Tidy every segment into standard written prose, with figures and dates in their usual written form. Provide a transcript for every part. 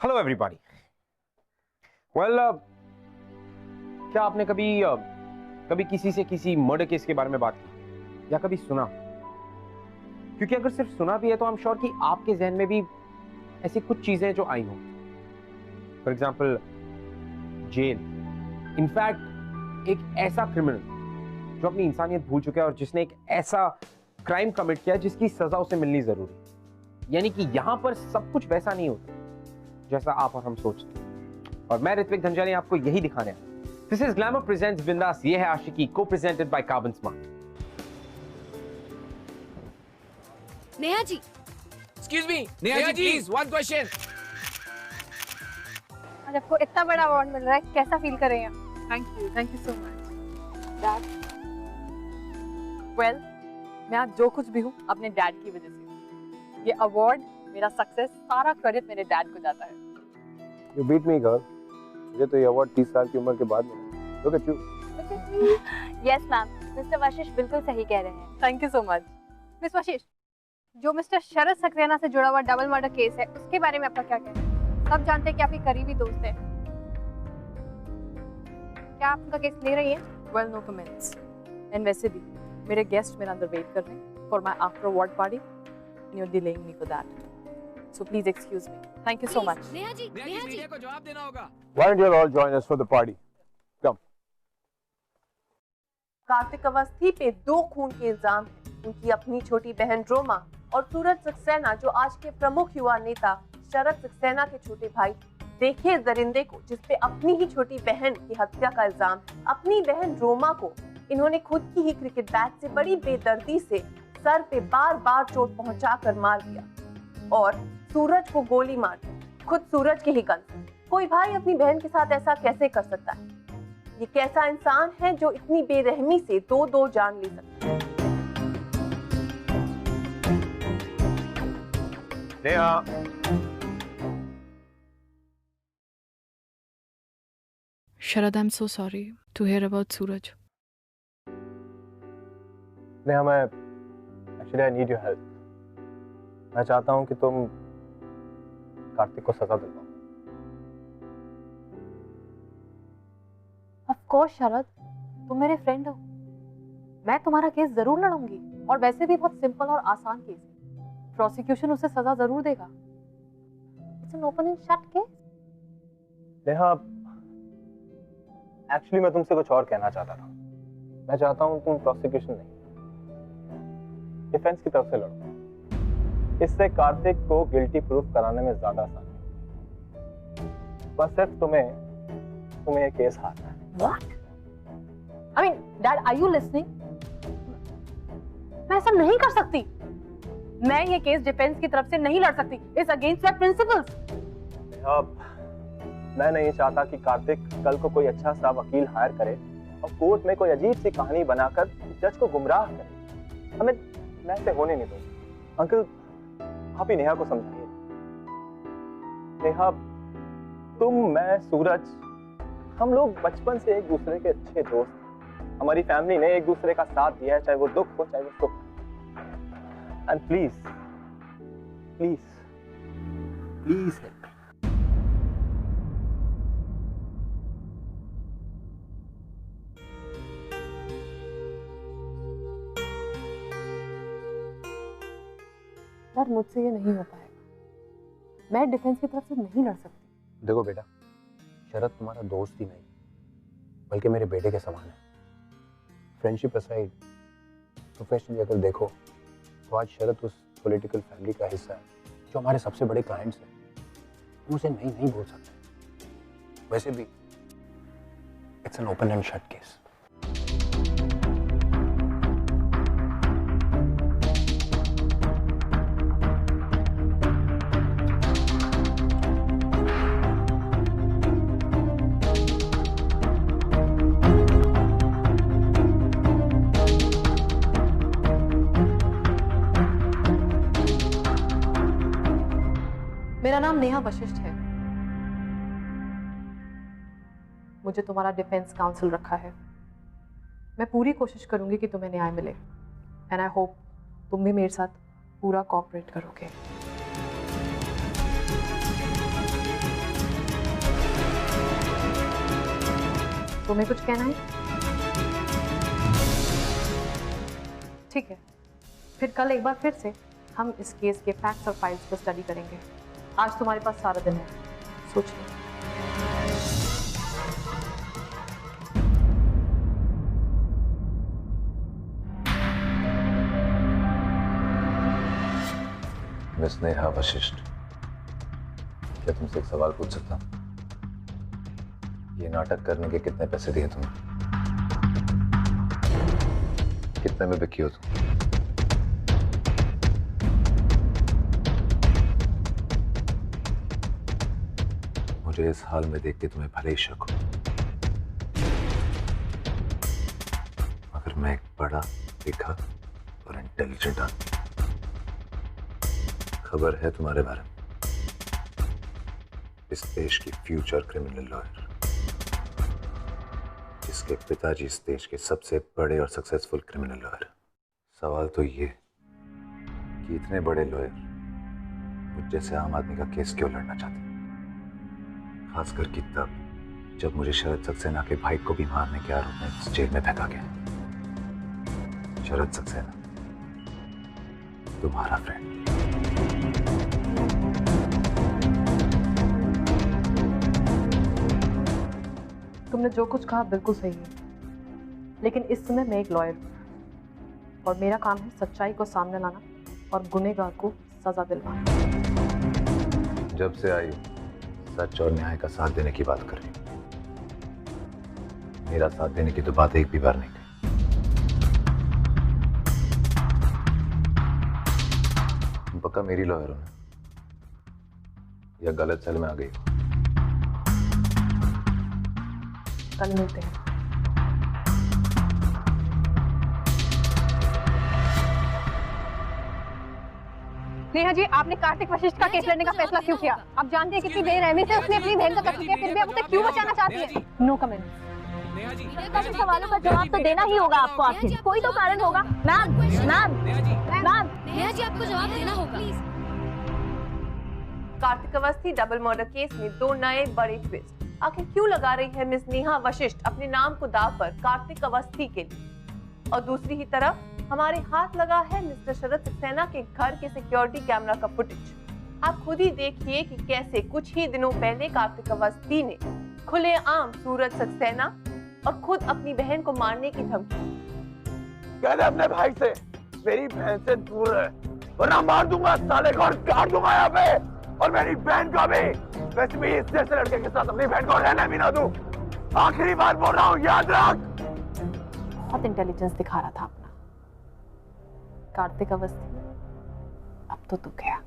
Hello everybody. Well, क्या आपने कभी किसी से किसी मर्डर केस के बारे में बात की या कभी सुना? क्योंकि अगर सिर्फ सुना भी है तो आई एम श्योर कि आपके जहन में भी ऐसी कुछ चीजें जो आई हों। For example jail. इनफैक्ट एक ऐसा क्रिमिनल जो अपनी इंसानियत भूल चुका है और जिसने एक ऐसा क्राइम कमिट किया जिसकी सजा उसे मिलनी जरूरी। यानी कि यहां पर सब कुछ वैसा नहीं होता जैसा आप और हम सोचते हैं। और मैं ऋत्विक धनजानी आपको यही दिखाने आया। दिस इज ग्लैमर प्रेजेंट्स बिंदास, ये है आशिकी, को presented by carbon smart. Neha ji, excuse me, Neha ji please one question. आज आपको इतना बड़ा अवार्ड मिल रहा है, कैसा फील कर रहे हैं? Thank you so much dad. Well, मैं आज जो कुछ भी हूँ अपने डैड की वजह से। ये अवार्ड, मेरा सक्सेस, सारा क्रेडिट मेरे डैड को जाता है। You beat me, girl. मुझे तो ये अवार्ड 30 साल की उम्र के बाद मिला। Look at you. Yes ma'am, mister Vashishtha बिल्कुल सही कह रहे हैं। Thank you so much. Miss Vashishtha, जो मिस्टर शरद सक्सेना से जुड़ा हुआ डबल मर्डर केस है, उसके बारे में आपका क्या कहना है? सब जानते हैं कि आपकी करीबी दोस्त है, क्या आप उनका केस ले रही हैं? Well, no comments. एंड वैसे भी मेरे गेस्ट मेरे अंदर वेट कर रहे हैं for my after award party and you are delaying me for that, so please excuse me. Thank you so much. Neha ji, media को जवाब देना होगा। Why don't you all join us for the party? Come. Kartik Awasthi पे 2 खून के इल्जाम हैं। उनकी अपनी छोटी बहन रोमा और सूरज सक्सेना, जो आज के प्रमुख युवा नेता शरद सक्सेना के छोटे भाई। देखिए इस दरिंदे को, जिसपे अपनी ही छोटी बहन की हत्या का इल्जाम है। अपनी बहन रोमा को इन्होंने खुद की ही क्रिकेट बैट से बड़ी बेदर्दी से सर पे बार-बार चोट पहुंचाकर मार दिया और सूरज को गोली मार दी, खुद सूरज के ही गन से। कोई भाई अपनी बहन के साथ ऐसा कैसे कर सकता है? ये कैसा इंसान है जो इतनी बेरहमी से दो जान ले सकता है? Neha, Sharad, I am so sorry to hear about Suraj. Neha, मैं actually I need your help. मैं चाहता हूँ कि तुम कार्तिक को सजा दिलवाओ। ऑफ कोर्स शरद, तुम मेरे फ्रेंड हो, मैं तुम्हारा केस जरूर लड़ूंगी। और वैसे भी बहुत सिंपल और आसान केस है, प्रोसिक्यूशन उसे सजा जरूर देगा। It's an open and shut case. Neha, actually मैं तुमसे कुछ और कहना चाहता था। मैं चाहता हूँ तुम प्रोसिक्यूशन नहीं, डिफेंस की तरफ से लड़ो। इससे कार्तिक को गिल्टी प्रूफ कराने में ज्यादा आसानी होगी। बस सिर्फ तुम्हें ये केस हारना है। What? I mean, Dad, are you listening? मैं ऐसा नहीं कर सकती। मैं ये केस डिफेंस की तरफ से नहीं लड़ सकती। It's against my principles. मैं नहीं चाहता कि कार्तिक कल को कोई अच्छा सा वकील हायर करे और कोर्ट में कोई अजीब सी कहानी बनाकर जज को गुमराह करे। हमें मैं ऐसे होने नहीं दूंगा। अंकल, आप ही नेहा को समझाइए। नेहा, तुम, मैं, सूरज, हम लोग बचपन से एक दूसरे के अच्छे दोस्त हैं। हमारी फैमिली ने एक दूसरे का साथ दिया है, चाहे वो दुख हो चाहे वो सुख। And please please please help. यार, मुझसे ये नहीं हो पाएगा। मैं डिफेंस की तरफ से नहीं लड़ सकती। देखो बेटा, शरद तुम्हारा दोस्त ही नहीं बल्कि मेरे बेटे के समान है। फ्रेंडशिप असाइड, प्रोफेशनली अगर देखो तो आज शरद उस पॉलिटिकल फैमिली का हिस्सा है जो हमारे सबसे बड़े क्लाइंट्स हैं। हम उसे नहीं बोल सकते। वैसे भी it's an open and shut case. मेरा नाम नेहा वशिष्ठ है। मुझे तुम्हारा डिफेंस काउंसिल रखा है। मैं पूरी कोशिश करूंगी कि तुम्हें न्याय मिले एंड आई होप तुम भी मेरे साथ पूरा कोऑपरेट करोगे। तुम्हें कुछ कहना है? ठीक है, फिर कल एक बार फिर से हम इस केस के फैक्ट्स और फाइल्स पर स्टडी करेंगे। आज तुम्हारे पास सारा दिन है, सोच लो। मिस नेहा वशिष्ठ, क्या तुमसे एक सवाल पूछ सकता हूं? ये नाटक करने के कितने पैसे दिए तुमने? कितने में बिकी हो तुम? मुझे इस हाल में देख के तुम्हें भले ही शक हो, मगर मैं एक बड़ा, लिखा और इंटेलिजेंट आदमी। खबर है तुम्हारे बारे में, इस देश की फ्यूचर क्रिमिनल लॉयर, जिसके पिताजी इस देश के सबसे बड़े और सक्सेसफुल क्रिमिनल लॉयर। सवाल तो ये कि इतने बड़े लॉयर मुझ जैसे आम आदमी का केस क्यों लड़ना चाहते, खासकर कि तब जब मुझे शरद सक्सेना के भाई को भी मारने के आरोप में इस जेल में फेंका गया। शरद सक्सेना तुम्हारा फ्रेंड। तुमने जो कुछ कहा बिल्कुल सही है, लेकिन इस समय मैं एक लॉयर हूं और मेरा काम है सच्चाई को सामने लाना और गुनहगार को सजा दिलवाना। जब से आई सच और न्याय का साथ देने की बात कर रही हूं, मेरा साथ देने की तो बात एक भी बार नहीं कही। तुम पक्का मेरी लॉयर हो ना, या गलत सेल में आ गई? कल मिलते हैं। नेहा जी, आपने कार्तिक वशिष्ठ का केस लड़ने का फैसला क्यों किया? आप जानते हैं कितनी बेरहमी से उसने अपनी बहन का कत्ल किया, फिर भी आप उसे क्यों बचाना चाहती हैं? No comment. नेहा जी, सभी सवालों का जवाब तो देना ही होगा आपको, आखिर कोई तो कारण होगा। Ma'am ma'am Neha ji, ma'am, Neha ji, आपको जवाब देना होगा। Kartik Awasthi double murder case में दो नए बड़े ट्विस्ट। आखिर क्यों लगा रही है मिस नेहा वशिष्ठ अपने नाम को दाव पर कार्तिक अवस्थी के लिए? और दूसरी ही तरफ हमारे हाथ लगा है मिस्टर शरद सक्सेना के घर के सिक्योरिटी कैमरा का फुटेज। आप खुद ही देखिए कि कैसे कुछ ही दिनों पहले कार्तिक अवस्थी ने खुलेआम सूरज सक्सेना और खुद अपनी बहन को मारने की धमकी। कह दे अपने भाई से मेरी बहन से दूर रहे, वरना मार दूंगा साले को और काट दूंगा यहाँ पे, और मेरी बहन को भी। वैसे भी इस जैसे लड़के के साथ अपनी बहन को रहने भी ना दूं। आखिरी बार बोल रहा हूँ, याद रख। बहुत इंटेलिजेंस दिखा रहा था अपना कार्तिक अवस्थी, अब तो तू गया।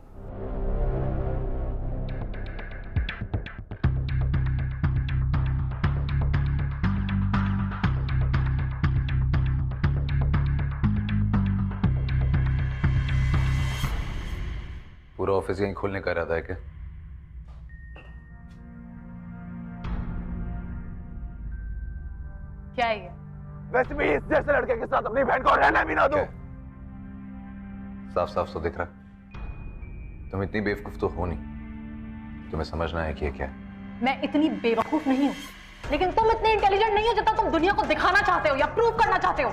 पूरा ऑफिस यहीं खोलने का इरादा है क्या? क्या है ये? वैसे भी इस जैसे लड़के के साथ अपनी बहन को रहने भी ना दूं। साफ साफ तो दिख रहा, तुम इतनी बेवकूफ तो हो नहीं, तुम्हें समझना है कि ये क्या है। मैं इतनी बेवकूफ नहीं हूँ, लेकिन तुम इतने इंटेलिजेंट नहीं हो जितना तुम दुनिया को दिखाना चाहते हो या प्रूव करना चाहते हो।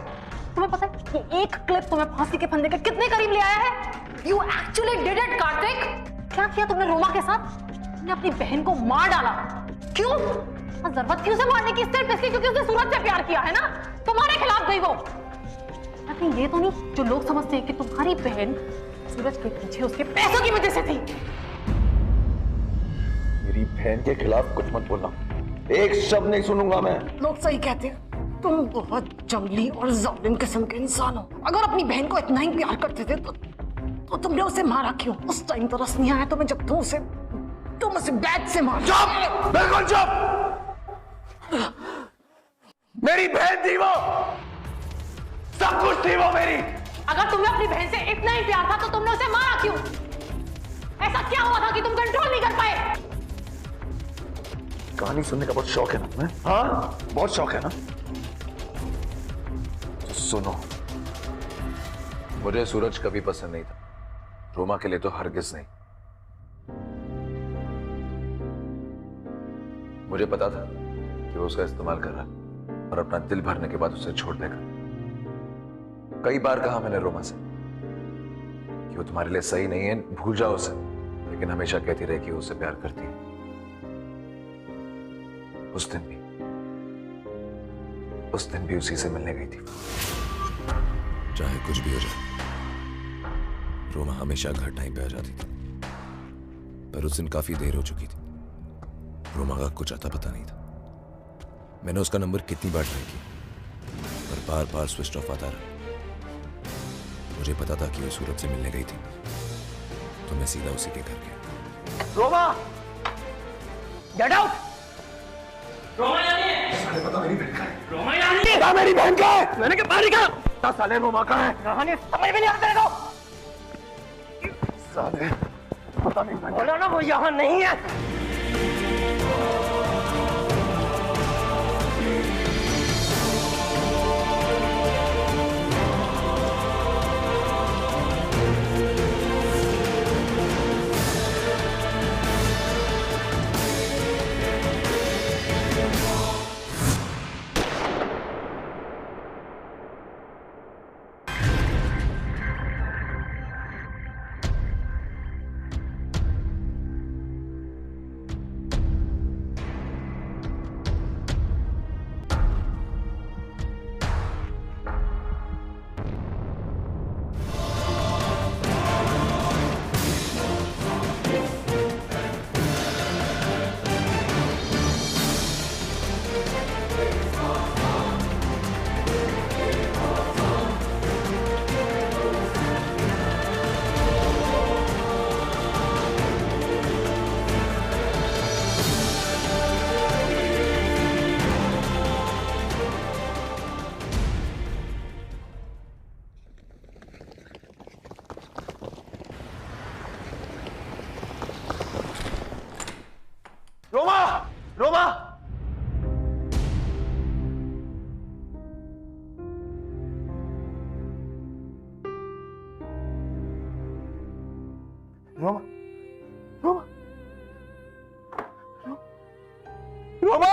तुम्हें पता है कि एक क्लिप तुम्हें फांसी के फंदे के कितने करीब ले आया है? You actually did it, Kartik. क्या किया तुमने रोमा के साथ? तुमने अपनी बहन को मार डाला। क्यों? जरूरत थी उसे मारने की, सिर्फ इसलिए क्योंकि उसने सूरज से प्यार किया है ना? तुम्हारे खिलाफ गई वो। लेकिन ये तो नहीं जो लोग समझते हैं कि तुम्हारी बहन सूरज के पीछे उसके पैसों की वजह से थी। मेरी बहन के खिलाफ कुछ मत बोलना, एक शब्द नहीं सुनूंगा मैं। लोग सही कहते हैं, तुम बहुत जंगली और जालिम किस्म के इंसान हो। अगर अपनी बहन को इतना ही प्यार करते थे तो तुमने उसे मारा क्यों? उस टाइम तरस नहीं आया तुम्हें जब तुम उसे बैट से मारा। चुप, बिल्कुल चुप। मेरी बहन थी वो, सब कुछ थी वो मेरी। अगर तुम्हें अपनी बहन से इतना ही प्यार था तो तुमने उसे मारा क्यों? ऐसा क्या हुआ था कि तुम कंट्रोल नहीं कर पाए? कहानी सुनने का बहुत शौक है ना तुम्हें? हाँ, बहुत शौक है ना? तो सुनो, मुझे सूरज कभी पसंद नहीं था, रोमा के लिए तो हरगिज नहीं। मुझे पता था कि वो उसका इस्तेमाल कर रहा है, और अपना दिल भरने के बाद उसे छोड़ देगा। कई बार कहा मैंने रोमा से कि वो तुम्हारे लिए सही नहीं है, भूल जाओ उसे, लेकिन हमेशा कहती रही कि वो उसे प्यार करती है। उस दिन भी उसी से मिलने गई थी। चाहे कुछ भी हो जाए, रोमा हमेशा घर टाइम पे आ जाती थी, पर उस दिन काफी देर हो चुकी थी। रोमा का कुछ आता पता नहीं था। मैंने उसका नंबर कितनी बार ट्राई किया, पर बार बार स्विच ऑफ आता रहा। मुझे पता था कि वो सूरज से मिलने गई थी, तो मैं सीधा उसी के घर गया। रोमा! Get out! रोमा यहाँ नहीं है। साले पता मेरी बहन का है। रोमा यहाँ नहीं है। पता मेरी बहन का है। मैंने कहा बाहर निकल। साले रोमा का है। कहानी समझ में नहीं आता तेरे को। साले पता नहीं बहन का है। बोलो ना वो यहाँ नहीं है। रोमा! रोमा! रोमा! रोमा! रोमा!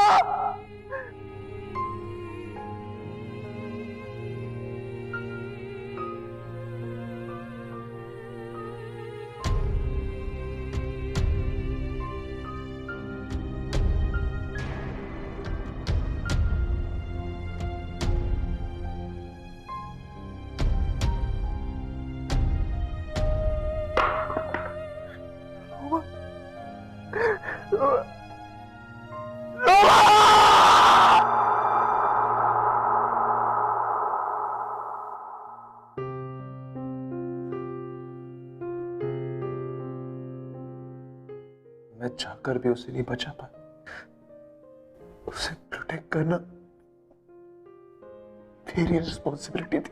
मैं चाहकर भी उसे नहीं बचा पाया। उसे प्रोटेक्ट करना तेरी रिस्पॉन्सिबिलिटी थी।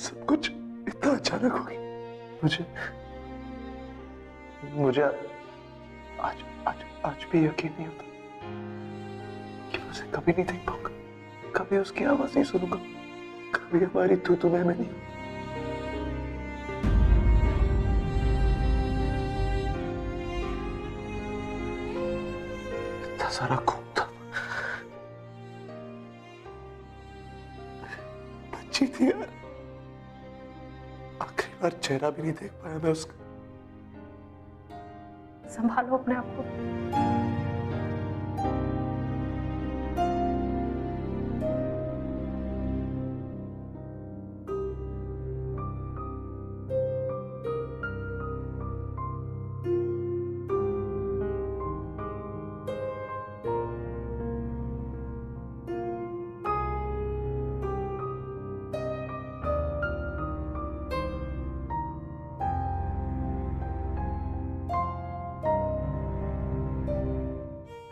सब कुछ इतना अचानक हो गया। मुझे आज भी यकीन नहीं होता कि मैं उसे कभी नहीं देख पाऊंगा, कभी उसकी आवाज नहीं सुनूंगा, कभी हमारी तू मैं नहीं। इतना सारा खून था, बच्ची थी यार। आखिरी बार चेहरा भी नहीं देख पाया मैं उसका। संभालो अपने आप को।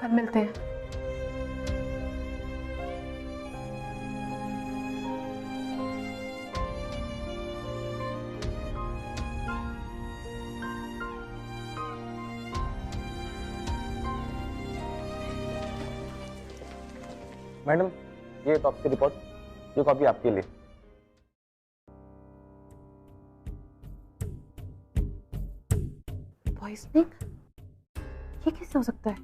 कल मिलते हैं। मैडम, ये टॉप्सी रिपोर्ट, ये कॉपी आपके लिए। पॉइजनिंग? ये कैसे हो सकता है?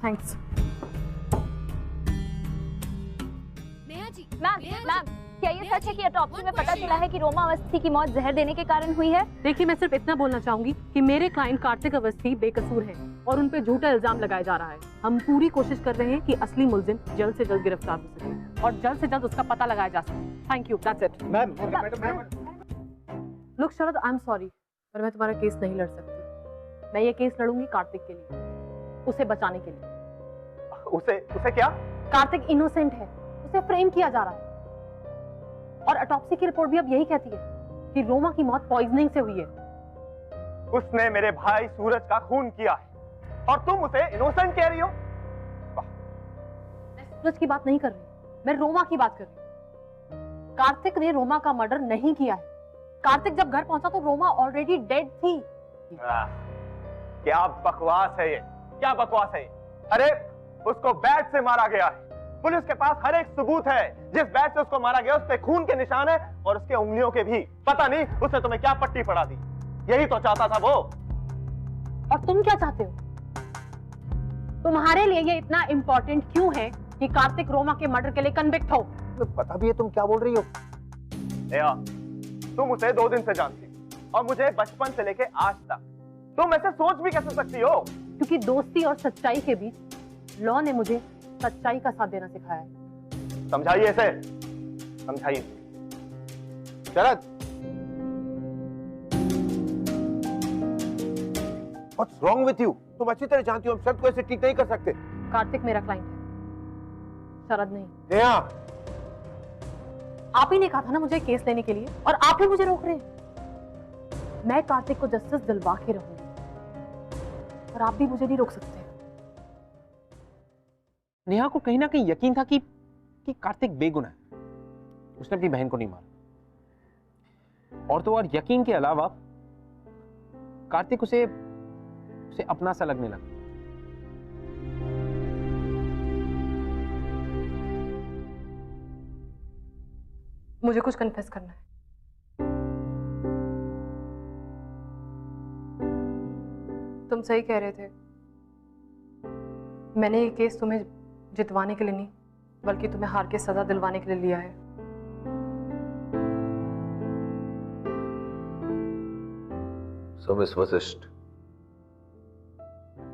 थैंक्स। मैम क्या ये सच है कि ऑटोप्सी में पता चला है कि रोमा अवस्थी की मौत जहर देने के कारण हुई है? देखिए, मैं सिर्फ इतना बोलना चाहूंगी कि मेरे क्लाइंट कार्तिक अवस्थी बेकसूर है और उन पे झूठा इल्जाम लगाया जा रहा है। हम पूरी कोशिश कर रहे हैं कि असली मुलजिम जल्द से जल्द गिरफ्तार हो सके और जल्द से जल्द उसका पता लगाया जा सके। Thank you, that's it. Ma'am look Sharad, I am sorry, पर मैं तुम्हारा केस नहीं लड़ सकती। मैं ये केस लड़ूंगी कार्तिक के लिए, उसे बचाने के लिए। उसे क्या? कार्तिक इनोसेंट है, उसे फ्रेम किया जा रहा है और ऑटोप्सी की रिपोर्ट भी अब यही कहती है कि रोमा की मौत पॉइजनिंग से हुई है। उसने मेरे भाई सूरज का खून किया है और तुम उसे इनोसेंट कह रही हो? मैं सूरज की बात नहीं कर रही, मैं रोमा की बात कर रही हूँ। कार्तिक ने रोमा का मर्डर नहीं किया है। कार्तिक जब घर पहुंचा तो रोमा ऑलरेडी डेड थी। क्या बकवास है ये, क्या बकवास है ये? अरे उसको बैट से मारा गया है, पुलिस के पास हर एक सबूत है। जिस बैट से उसको मारा गया उस पे खून के निशान है और उसके उंगलियों के भी। पता नहीं उसने तुम्हें क्या पट्टी पड़ा दी, यही तो चाहता था वो। और तुम क्या चाहते हो? तुम्हारे लिए ये इतना इंपॉर्टेंट क्यों है कि कार्तिक रोमा के मर्डर के लिए कन्विक्ट हो? पता भी है तुम क्या बोल रही हो? नेहा, तुम उसे 2 दिन से जानती हो और मुझे बचपन से लेके आज तक। तुम ऐसे सोच भी कैसे सकती हो? क्योंकि दोस्ती और सच्चाई के बीच लॉ ने मुझे सच्चाई का साथ देना सिखाया है। समझाइए इसे, समझाइए। शरद, What's wrong with you? तुम अच्छी तरह जानती हो हम शरद को ऐसे ठीक नहीं कर सकते। कार्तिक मेरा क्लाइंट है, शरद नहीं। नेहा, आप ही ने कहा था ना मुझे केस लेने के लिए और आप ही मुझे रोक रहे हैं। मैं कार्तिक को जस्टिस दिलवा के रहूंगी और आप भी मुझे नहीं रोक सकते। नेहा को कहीं ना कहीं यकीन था कि कार्तिक बेगुनाह है, उसने अपनी बहन को नहीं मारा। और तो और यकीन के अलावा कार्तिक उसे अपना सा लगने लगा। मुझे कुछ कन्फेस करना है। तुम सही कह रहे थे, मैंने ये केस तुम्हें जितवाने के लिए नहीं बल्कि तुम्हें हार के सजा दिलवाने के लिए लिया है। सो मिस वशिष्ठ,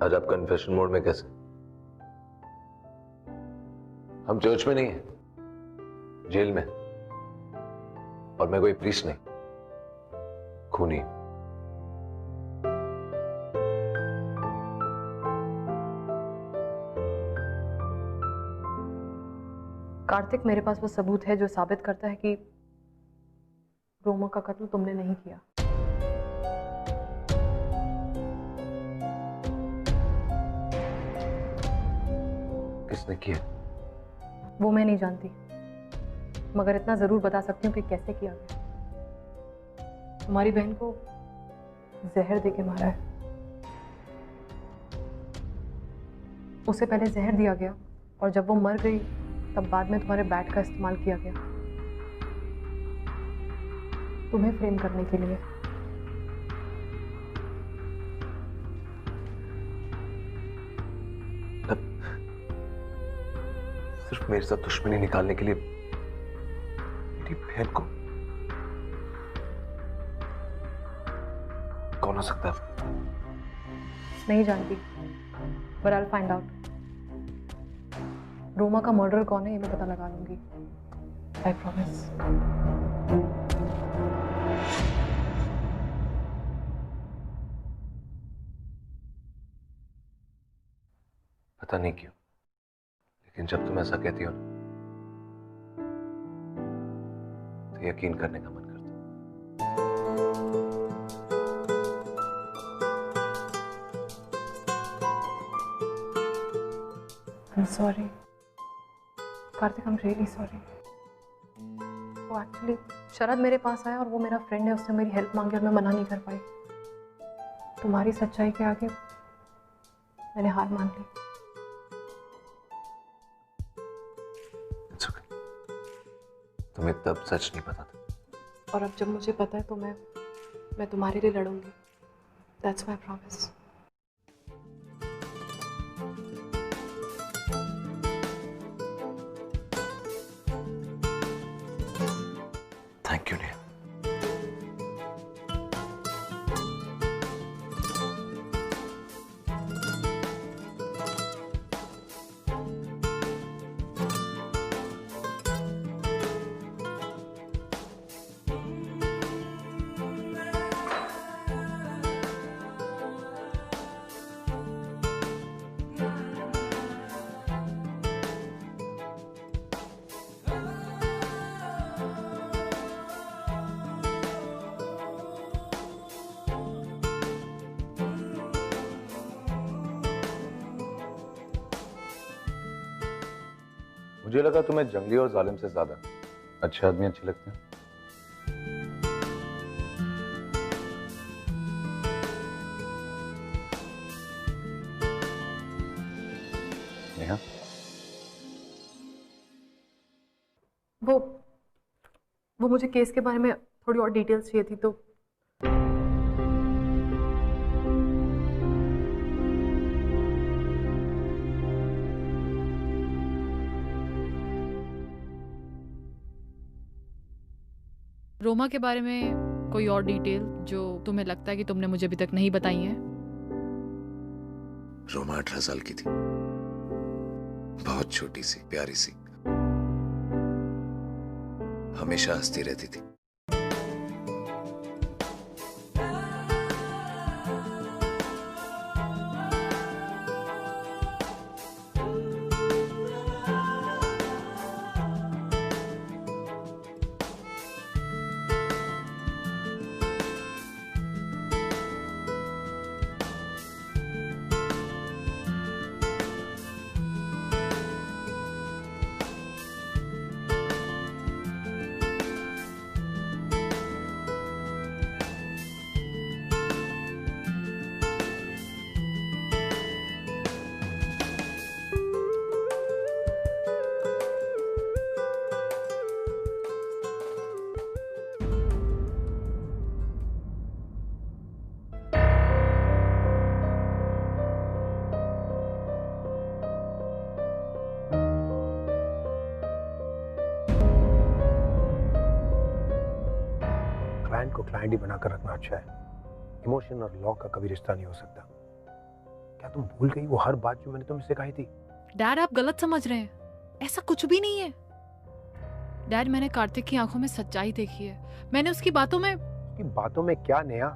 आज आप कन्फेशन मोड में कैसे? हम चर्च में नहीं है, जेल में, और मैं कोई प्रीस्ट नहीं, खूनी। कार्तिक, मेरे पास वो सबूत है जो साबित करता है कि रोमा का कत्ल तुमने नहीं किया। किसने किया? वो मैं नहीं जानती, मगर इतना जरूर बता सकती हूँ कि कैसे किया गया। तुम्हारी बहन को जहर देके मारा है। उसे पहले जहर दिया गया और जब वो मर गई तब बाद में तुम्हारे बैट का इस्तेमाल किया गया तुम्हें फ्रेम करने के लिए। सिर्फ मेरे साथ दुश्मनी निकालने के लिए मेरी बहन को? कौन हो सकता है? नहीं जानती, but I'll find out. Roma का मर्डर कौन है ये मैं पता लगा लूंगी। I promise. पता नहीं क्यों, लेकिन जब तुम ऐसा कहती हो ना तो यकीन करने का मन करता है। I'm sorry. Kartik, I'm really sorry. वो एक्चुअली शरद मेरे पास आया और वो मेरा फ्रेंड है, उसने मेरी हेल्प मांगी और मैं मना नहीं कर पाई। तुम्हारी सच्चाई के आगे मैंने हार मान ली। It's okay. तुम्हें तब सच नहीं पता था और अब जब मुझे पता है तो मैं तुम्हारे लिए लड़ूंगी। That's my promise. क्यों नहीं? मुझे लगा तुम्हें जंगली और जालिम से ज्यादा अच्छे आदमी अच्छे लगते हैं। नेहा, वो मुझे केस के बारे में थोड़ी और डिटेल्स चाहिए थी, तो रोमा के बारे में कोई और डिटेल जो तुम्हें लगता है कि तुमने मुझे अभी तक नहीं बताई है? रोमा 18 साल की थी, बहुत छोटी सी प्यारी सी, हमेशा हंसती रहती थी। क्लाइंट को क्लाइंट ही बनाकर रखना अच्छा है। इमोशन और लॉ का कभी रिश्ता नहीं हो सकता। क्या तुम भूल गई वो हर बात जो मैंने तुमसे कही थी? डैड, आप गलत समझ रहे हैं, ऐसा कुछ भी नहीं है। डैड, मैंने कार्तिक की आंखों में सच्चाई देखी है। मैंने उसकी बातों में क्या नेहा?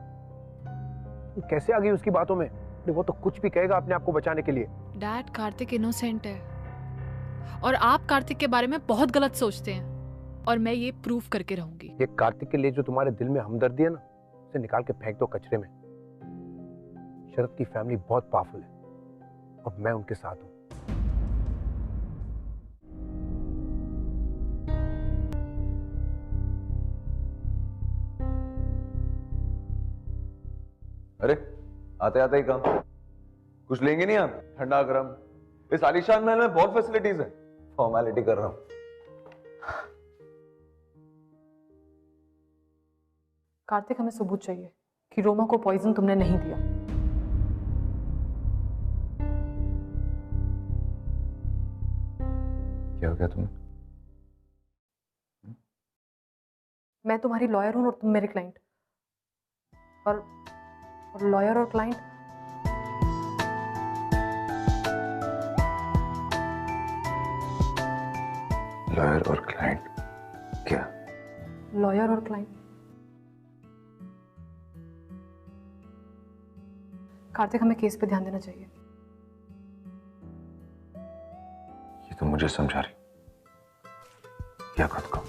तुम कैसे आ गई उसकी बातों में? वो तो कुछ भी कहेगा अपने आप को बचाने के लिए। डैड, कार्तिक इनोसेंट है और आप कार्तिक के बारे में बहुत गलत सोचते हैं, और मैं ये प्रूफ करके रहूंगी। ये कार्तिक के लिए जो तुम्हारे दिल में हमदर्दी है ना, उसे निकाल के फेंक दो कचरे में। शरद की फैमिली बहुत पावरफुल है और मैं उनके साथ हूं। अरे आते आते ही काम, कुछ लेंगे नहीं आप? ठंडा गरम, इस आलीशान महल में बहुत फैसिलिटीज है। फॉर्मेलिटी कर रहा हूं। कार्तिक, हमें सबूत चाहिए कि रोमा को पॉइजन तुमने नहीं दिया। क्या हो गया तुम्हें? मैं तुम्हारी लॉयर हूं और तुम मेरे क्लाइंट, और लॉयर और क्लाइंट लॉयर और क्लाइंट क्या? लॉयर और क्लाइंट कार्तिक, हमें केस पे ध्यान देना चाहिए। ये तुम मुझे समझा रही या खुद को?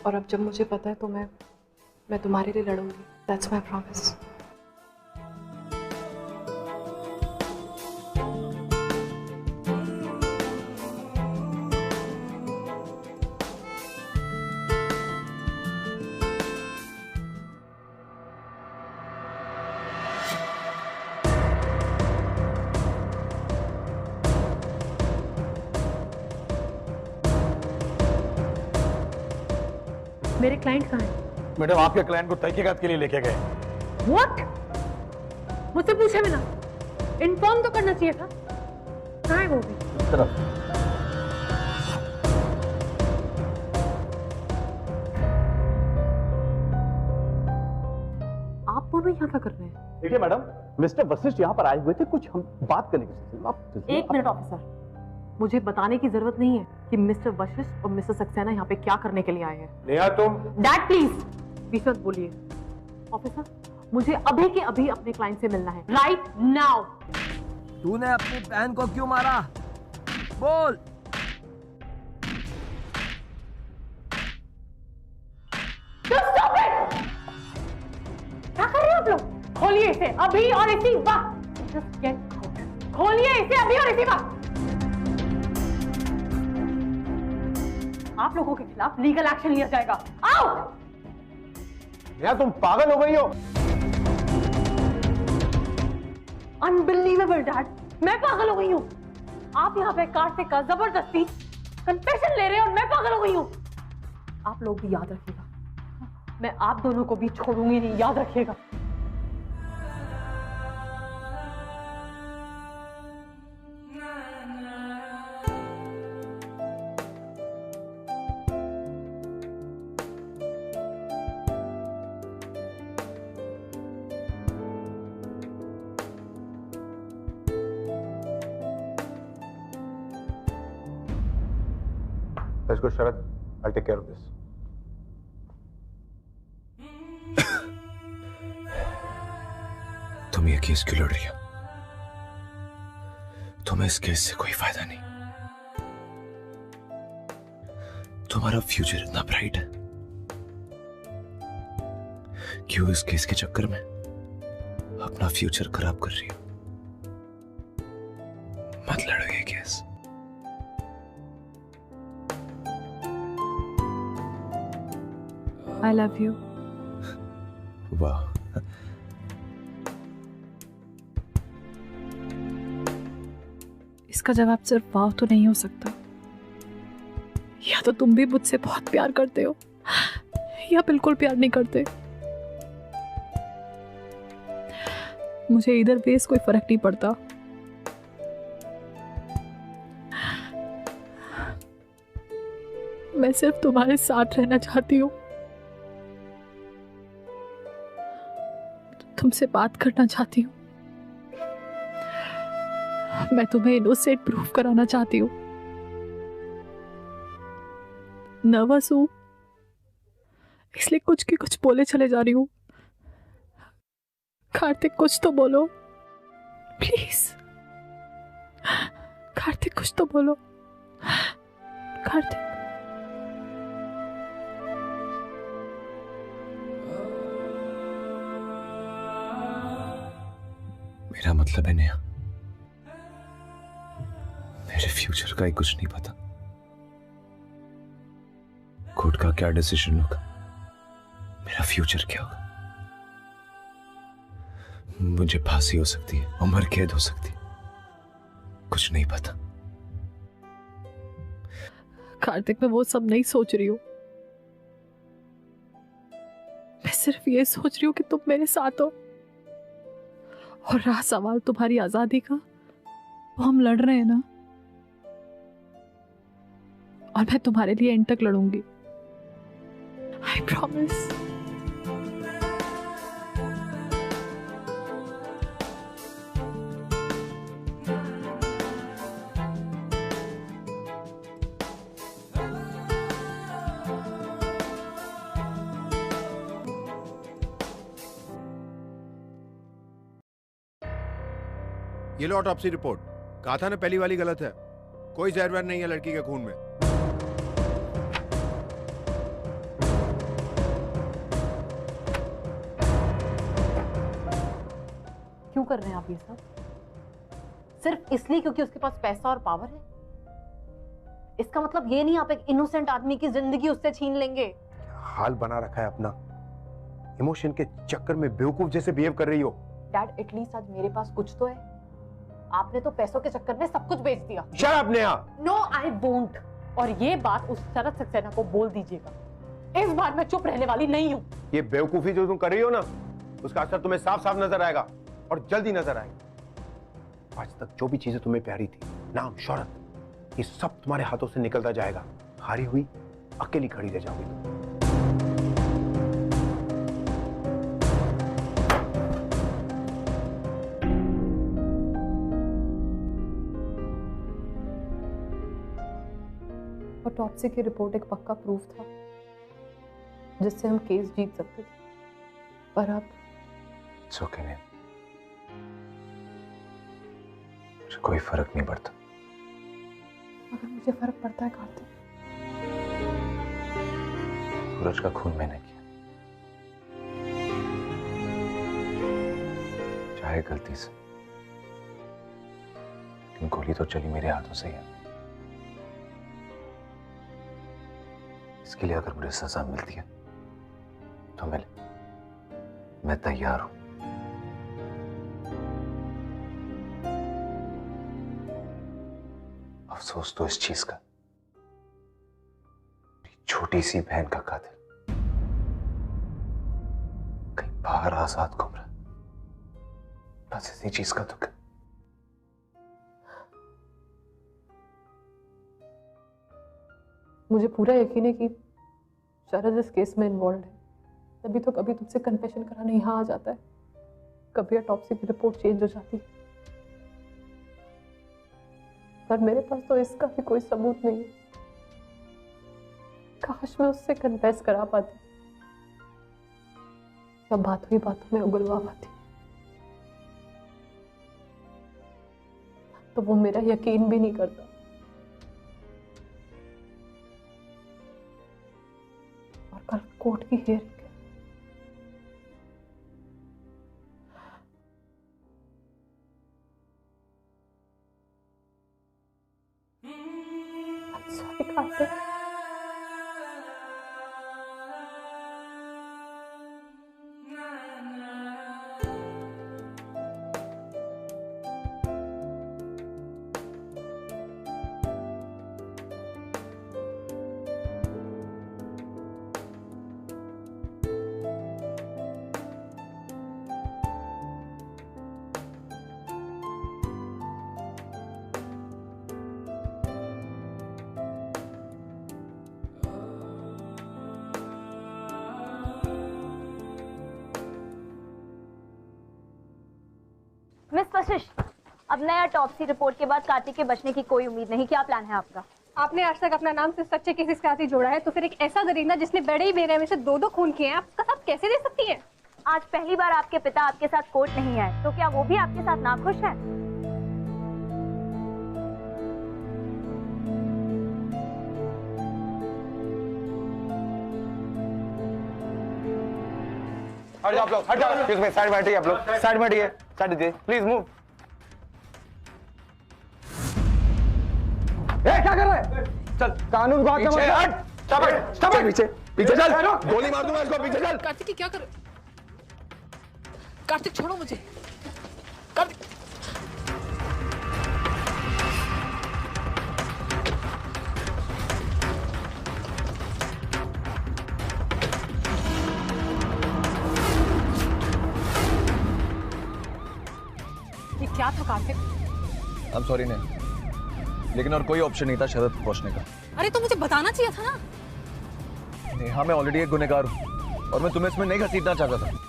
और अब जब मुझे पता है तो मैं तुम्हारे लिए लड़ूंगी। That's my promise. मेरे क्लाइंट कहाँ हैं? मैडम आपके क्लाइंट को तहकीकात के लिए लेके गए। What? मुझसे पूछे बिना इन्फॉर्म तो करना चाहिए था। कहाँ है वो भी? इस तरफ। आप दोनों यहाँ क्या कर रहे हैं? देखिए मैडम, मिस्टर वशिष्ठ यहाँ पर आए हुए थे, कुछ हम बात करने के सिलसिले में। आप एक मिनट ऑफिसर, मुझे बताने की जरूरत नहीं है कि मिस्टर वशिष्ठ और मिस्टर सक्सेना यहाँ पे क्या करने के लिए आए हैं। नेहा तुम। डैड प्लीज बीच मत बोलिए। ऑफिसर, मुझे अभी के अभी अपने क्लाइंट से मिलना है, राइट नाउ। तूने अपनी बहन को क्यों मारा? बोल। क्या कर रहे हो आप लोग? खोलिए इसे अभी और इसी वक्त। Just get out. खोलिए इसे अभी और इसी वक्त। आप लोगों के खिलाफ लीगल एक्शन लिया जाएगा। आओ। नेहा तुम पागल हो गई हो? अनबिलीवेबल डैड, मैं पागल हो गई हूँ। आप यहाँ पे कार्तिक का जबरदस्ती कन्फेशन ले रहे हैं और मैं पागल हो गई हूँ। आप लोग भी याद रखिएगा, मैं आप दोनों को भी छोड़ूंगी नहीं, याद रखिएगा। Let's go, Sharad. I'll take care of this. तुम ये केस क्यों लड़ रही हो? तुम्हें इस केस से कोई फायदा नहीं। तुम्हारा फ्यूचर इतना ब्राइट है, क्यों इस केस के चक्कर में अपना फ्यूचर खराब कर रही हो? मत लड़ो ये केस। I love you. वाह, इसका जवाब सिर्फ वाह तो नहीं हो सकता। या तो तुम भी मुझसे बहुत प्यार करते हो या बिल्कुल प्यार नहीं करते। मुझे इधर बेस कोई फर्क नहीं पड़ता। मैं सिर्फ तुम्हारे साथ रहना चाहती हूँ, तुमसे बात करना चाहती हूँ। मैं तुम्हें इनोसेंट प्रूव कराना चाहती हूँ। नर्वस हूँ इसलिए कुछ की कुछ बोले चले जा रही हूँ। कार्तिक कुछ तो बोलो प्लीज। कार्तिक कुछ तो बोलो। कार्तिक। मेरा मतलब है नेहा, मेरे फ्यूचर का ही कुछ नहीं पता। कोर्ट का क्या डिसीजन होगा, मेरा फ्यूचर क्या होगा। मुझे फांसी हो सकती है, उम्र कैद हो सकती है, कुछ नहीं पता। कार्तिक, मैं वो सब नहीं सोच रही हूँ। मैं सिर्फ ये सोच रही हूँ कि तुम मेरे साथ हो, और रहा सवाल तुम्हारी आजादी का, वो हम लड़ रहे हैं ना, और मैं तुम्हारे लिए एंड तक लड़ूंगी। I promise. ये लो ऑटोप्सी रिपोर्ट। कहा था ना पहली वाली गलत है, कोई जहर वहर नहीं है लड़की के खून में। क्यों कर रहे हैं आप ये सब? सिर्फ इसलिए क्योंकि उसके पास पैसा और पावर है? इसका मतलब ये नहीं आप एक इनोसेंट आदमी की जिंदगी उससे छीन लेंगे। हाल बना रखा है अपना, इमोशन के चक्कर में बेवकूफ जैसे बिहेव कर रही हो। डैड एटलीस्ट आज मेरे पास कुछ तो है। आपने तो पैसों के चक्कर में सब कुछ बेच दिया। Shut up Neha. No I won't. और ये बात उस शरद सक्सेना को बोल दीजिएगा। इस बार मैं चुप रहने वाली नहीं हूँ। ये बेवकूफी जो तुम कर रही हो ना, उसका असर तुम्हें साफ साफ नजर आएगा और जल्दी नजर आएगा। आज तक जो भी चीजें तुम्हें प्यारी थी, नाम, शोहरत, ये सब तुम्हारे हाथों से निकलता जाएगा। हारी हुई अकेली खड़ी रह जाओगी तुम। ऑटोप्सी की रिपोर्ट एक पक्का प्रूफ था जिससे हम केस जीत सकते थे, पर अब It's okay, नहीं, मुझे कोई फर्क नहीं पड़ता। मगर मुझे फर्क पड़ता है कार्तिक। सूरज का खून मैंने किया, चाहे गलती से, लेकिन गोली तो चली मेरे हाथों से ही है। इसके लिए अगर मुझे सजा मिलती है तो मिले, मैं तैयार हूं। अफसोस तो इस चीज का, छोटी सी बहन का कातिल कहीं बाहर आजाद घूम रहा, बस इसी चीज का दुख है। मुझे पूरा यकीन है कि शरद इस केस में इन्वॉल्व है, तभी तो कभी तुमसे कन्फेशन कराने यहाँ आ जाता है, कभी ऑटोप्सी की रिपोर्ट चेंज हो जाती है। पर मेरे पास तो इसका भी कोई सबूत नहीं है। काश मैं उससे कन्फेस करा पाती, या बातों ही बातों में उगलवा पाती, तो वो मेरा यकीन भी नहीं करता। और कल कोर्ट की हियरिंग है। सॉरी कार्तिक। मिस वशिष्ठ, अब नया ऑटोप्सी रिपोर्ट के बाद कार्तिक के बचने की कोई उम्मीद नहीं। क्या प्लान है आपका? आपने आज तक अपना नाम सिर्फ सच्चे केसेस के साथ ही जोड़ा है, तो फिर एक ऐसा दरिंदा जिसने बड़े ही बेरहमी से दो खून किए हैं, आप उसका साथ कैसे दे सकती हैं? आज पहली बार आपके पिता आपके साथ कोर्ट नहीं आए, तो क्या वो भी आपके साथ नाखुश है? हट जाओ आप लोग, हट जाओ। एक्सक्यूज मी, साइड में हटिए आप लोग, साइड में हटिए, साइड दीजिए, प्लीज मूव। ए, क्या कर रहा है? चल, कानून को हाथ में मत हट। Stop it, stop it. पीछे, पीछे चल। गोली मार दूंगा इसको, पीछे चल। कार्तिक क्या कर? कार्तिक छोड़ो मुझे। कार्तिक ये क्या था कार्तिक? I'm sorry नहीं, लेकिन और कोई ऑप्शन नहीं था शरद तक पहुंचने का। अरे तो मुझे बताना चाहिए था ना। नेहा, मैं ऑलरेडी एक गुनहगार हूँ और मैं तुम्हें इसमें नहीं घसीटना चाहता था।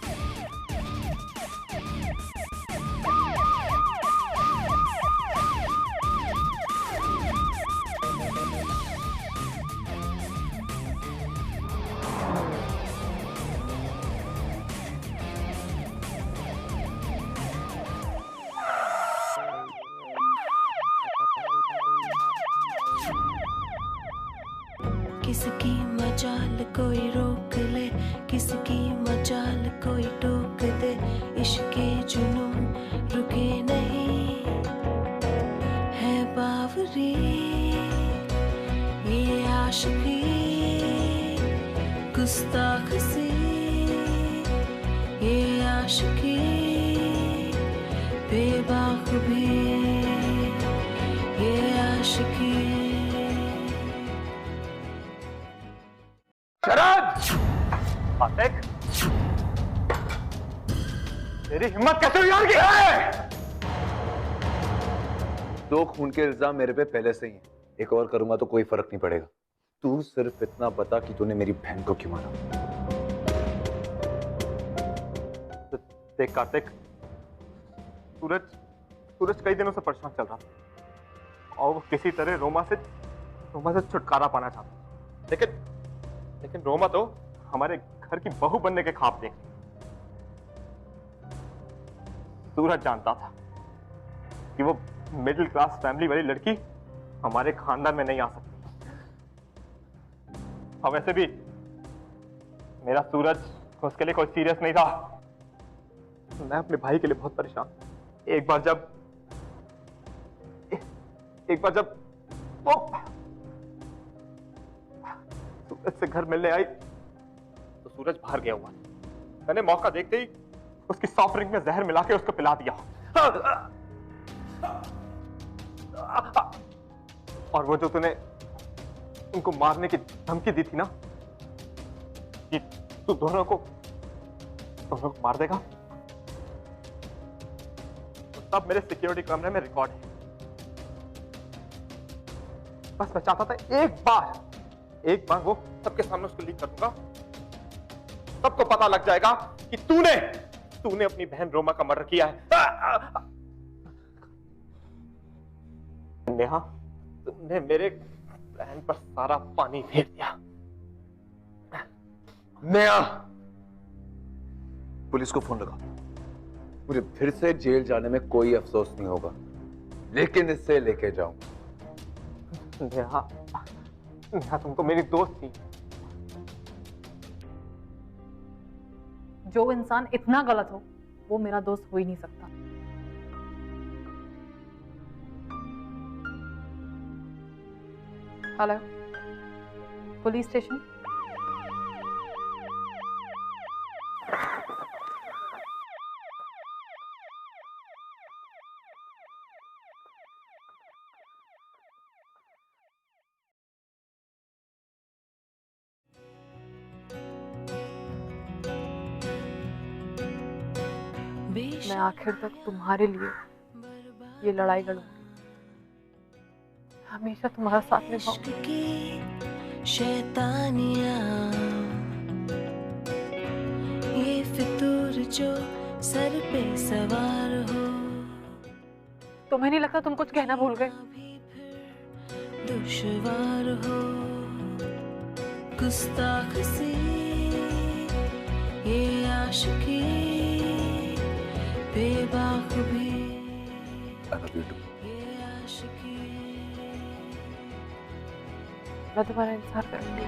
किसकी मजाल कोई रोक ले, किसकी मजाल कोई टोक दे, इश्के जुनून रुके नहीं है बावरी, ये आशिकी गुस्ताख सी, ये आशिकी बेबाक भी, ये आशिकी। शरद! तेरी हिम्मत कैसे हुई यार की? दो खून के इल्जाम मेरे पे पहले से ही हैं। एक और करूंगा तो कोई फर्क नहीं पड़ेगा। तू सिर्फ इतना बता कि तूने मेरी बहन को क्यों मारा। देख कार्तिक, सूरज कई दिनों से परेशान चल रहा था और वो किसी तरह रोमा से छुटकारा पाना चाहता, लेकिन रोमा तो हमारे घर की बहू बनने के ख्वाब देख रही। सूरज जानता था कि वो मिडिल क्लास फैमिली वाली लड़की हमारे खानदान में नहीं आ सकती। और वैसे भी मेरा सूरज उसके लिए कोई सीरियस नहीं था। मैं अपने भाई के लिए बहुत परेशान। एक बार जब वो सूरज से घर मिलने आई तो सूरज बाहर गया हुआ। मैंने मौका देखते ही उसकी सॉफ्ट ड्रिंक में जहर मिला के उसको पिला दिया। और वो जो तूने उनको मारने की धमकी दी थी ना कि तू दोनों को मार देगा, तो तब मेरे सिक्योरिटी कैमरे में रिकॉर्ड है। बस मैं चाहता था एक बार वो सबके सामने उसको लीक कर दूंगा, सबको पता लग जाएगा कि तूने अपनी बहन रोमा का मर्डर किया है। नेहा, तुमने मेरे प्लान पर सारा पानी फेर दिया। नेहा, पुलिस को फोन लगा। मुझे फिर से जेल जाने में कोई अफसोस नहीं होगा, लेकिन इससे लेके जाऊंगा। नेहा, तुम तो मेरी दोस्त थी। जो इंसान इतना गलत हो वो मेरा दोस्त हो ही नहीं सकता। Hello, police station. मैं आखिर तक तुम्हारे लिए ये लड़ाई लड़ूंगी, हमेशा तुम्हारा साथ निभाऊंगी। शैतानियाँ ये फितूर जो सर पे सवार हो। तुम्हें नहीं लगता तुम कुछ कहना भूल गए? दुश्वार हो गुस्ताख सी ये आशिकी बेबाक भी ये आशिकी। मैं तुम्हारा इंतजार करूंगी।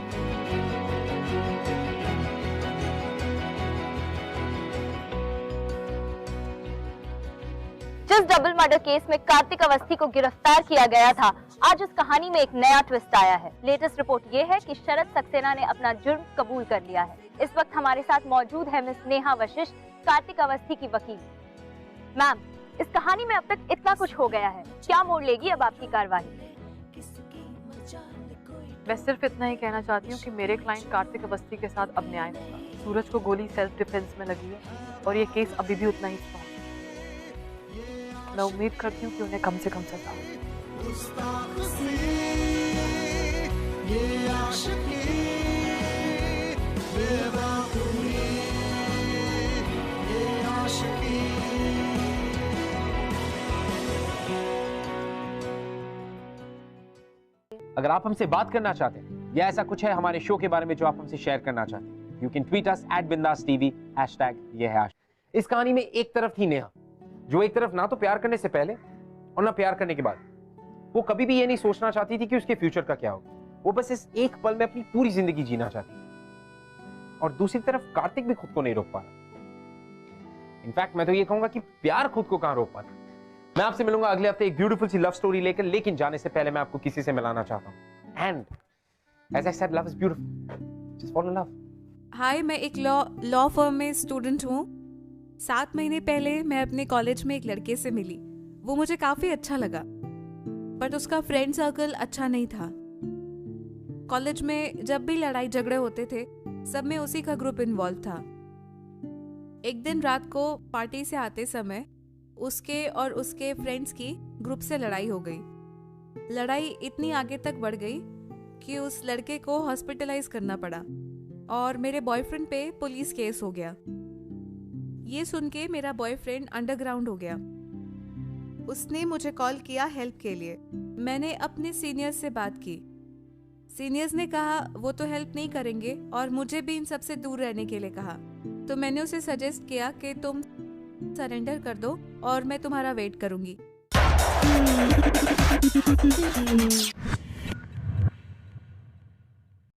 जिस डबल मर्डर केस में कार्तिक अवस्थी को गिरफ्तार किया गया था, आज उस कहानी में एक नया ट्विस्ट आया है। लेटेस्ट रिपोर्ट ये है कि शरद सक्सेना ने अपना जुर्म कबूल कर लिया है। इस वक्त हमारे साथ मौजूद है मिस नेहा वशिष्ठ, कार्तिक अवस्थी की वकील। मैम, इस कहानी में अब तक इतना कुछ हो गया है, क्या मोड़ लेगी अब आपकी कार्रवाई? मैं सिर्फ इतना ही कहना चाहती हूँ कि मेरे क्लाइंट कार्तिक अवस्थी के साथ अब न्याय होगा। सूरज को गोली सेल्फ डिफेंस में लगी है और ये केस अभी भी उतना ही स्ट्रॉन्ग है। मैं उम्मीद करती हूँ कि उन्हें कम से कम सजा हो। अगर आप हमसे बात करना चाहते हैं या ऐसा कुछ है हमारे शो के बारे में जो आप हमसे शेयर करना चाहते हैं, you can tweet us @bindaastv #ये है। इस कहानी में एक तरफ थी नेहा, जो एक तरफ ना तो प्यार करने से पहले और ना प्यार करने के बाद वो कभी भी ये नहीं सोचना चाहती थी कि उसके फ्यूचर का क्या होगा। वो बस इस एक पल में अपनी पूरी जिंदगी जीना चाहती थी। और दूसरी तरफ कार्तिक भी खुद को नहीं रोक पा रहा। इनफैक्ट मैं तो ये कहूंगा कि प्यार खुद को कहां रोक पाता। मैं आपसे मिलूंगा अगले हफ्ते एक ब्यूटीफुल सी लव स्टोरी लेकर, लेकिन जाने से पहले मैं आपको किसी से मिलाना चाहता हूं। And as I said, love is beautiful, just follow love. Hi, मैं एक लॉ फर्म में स्टूडेंट हूँ। 7 महीने पहले मैं अपने कॉलेज में एक लड़के से मिली। वो मुझे काफी अच्छा लगा, बट उसका फ्रेंड सर्कल अच्छा नहीं था। कॉलेज में जब भी लड़ाई झगड़े होते थे, सब में उसी का ग्रुप इन्वॉल्व था। एक दिन रात को पार्टी से आते समय उसके और उसके फ्रेंड्स की ग्रुप से लड़ाई हो गई। लड़ाई इतनी आगे तक बढ़ गई कि उस लड़के को हॉस्पिटलाइज करना पड़ा और मेरे बॉयफ्रेंड पे पुलिस केस हो गया। ये सुन के मेरा बॉयफ्रेंड अंडरग्राउंड हो गया। उसने मुझे कॉल किया हेल्प के लिए। मैंने अपने सीनियर्स से बात की। सीनियर्स ने कहा वो तो हेल्प नहीं करेंगे और मुझे भी इन सब से दूर रहने के लिए कहा। तो मैंने उसे सजेस्ट किया कि तुम सरेंडर कर दो और मैं तुम्हारा वेट करूंगी।